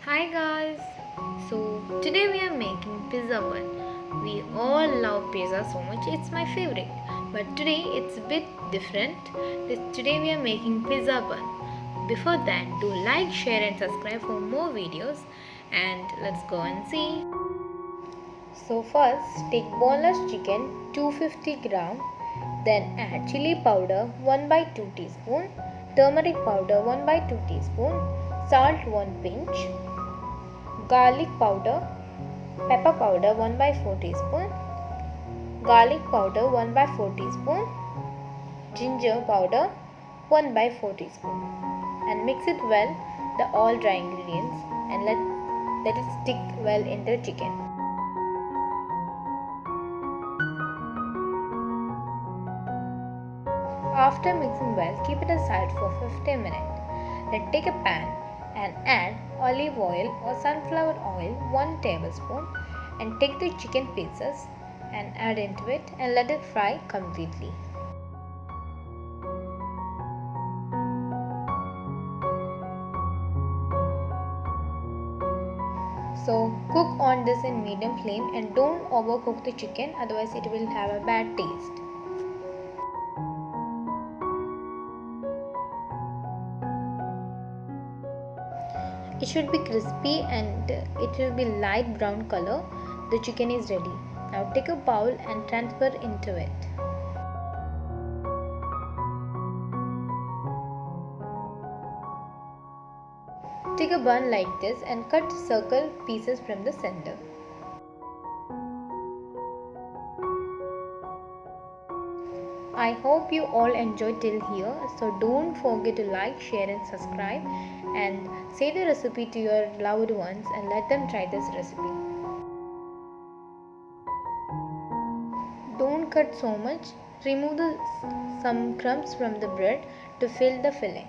Hi guys! So today we are making pizza bun. We all love pizza so much, it's my favorite. But today it's a bit different. Today we are making pizza bun. Before that, do like, share and subscribe for more videos and let's go and see. So first take boneless chicken 250 gram, then add chili powder 1 by 2 teaspoon, turmeric powder 1 by 2 teaspoon, salt 1 pinch, garlic powder, pepper powder 1 by 4 teaspoon, garlic powder 1 by 4 teaspoon, ginger powder 1 by 4 teaspoon, and mix it well the all dry ingredients and let it stick well into the chicken. After mixing well, keep it aside for 15 minutes. Then take a pan and add olive oil or sunflower oil 1 tablespoon and take the chicken pieces and add into it and let it fry completely. So cook on this in medium flame and don't overcook the chicken, otherwise it will have a bad taste. It should be crispy and it will be light brown color. The chicken is ready. Now take a bowl and transfer into it. Take a bun like this and cut circle pieces from the center. I hope you all enjoyed till here, so don't forget to like, share and subscribe and say the recipe to your loved ones and let them try this recipe. Don't cut so much, remove some crumbs from the bread to fill the fillings.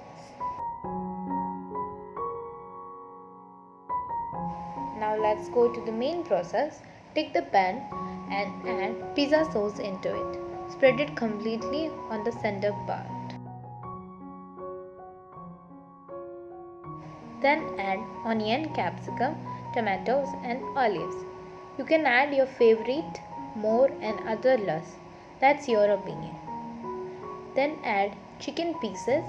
Now let's go to the main process. Take the pan and add pizza sauce into it. Spread it completely on the center part. Then add onion, capsicum, tomatoes and olives. You can add your favorite more and other less. That's your opinion. Then add chicken pieces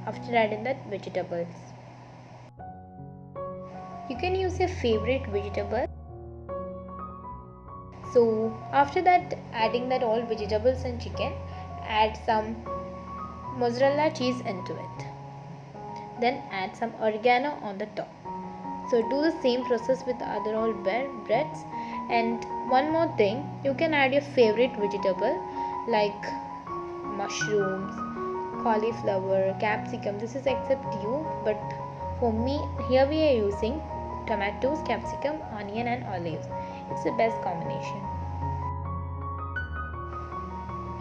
after adding the vegetables. You can use your favorite vegetable. So after that, adding that all vegetables and chicken, add some mozzarella cheese into it. Then add some oregano on the top. So do the same process with other all breads. And one more thing, you can add your favorite vegetable like mushrooms, cauliflower, capsicum. This is except you, but for me here we are using tomatoes, capsicum, onion and olives. It's the best combination.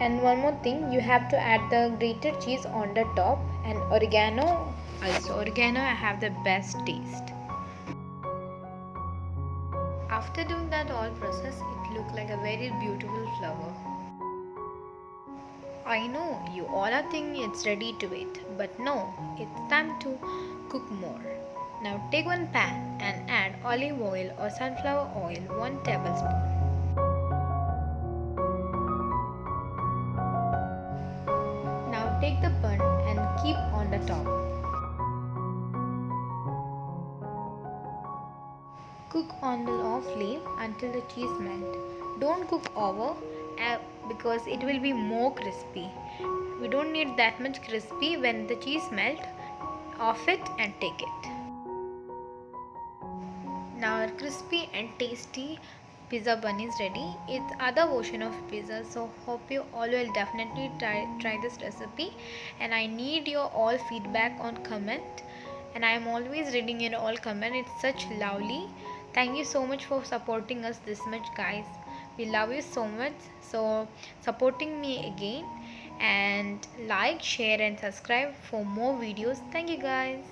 And one more thing, you have to add the grated cheese on the top and oregano. Also oregano have the best taste. After doing that all process, it looked like a very beautiful flower. I know you all are thinking it's ready to eat, but no, it's time to cook more. Now take one pan and add olive oil or sunflower oil 1 tablespoon. Now take the bun and keep on the top. Cook on the low flame until the cheese melts. Don't cook over because it will be more crispy. We don't need that much crispy. When the cheese melts, off it and take it. Now our crispy and tasty pizza bun is ready. It's other version of pizza, so hope you all will definitely try this recipe, and I need your all feedback on comment, and I am always reading your all comment. It's such lovely. Thank you so much for supporting us this much, guys. We love you so much. So supporting me again, and like, share and subscribe for more videos. Thank you guys.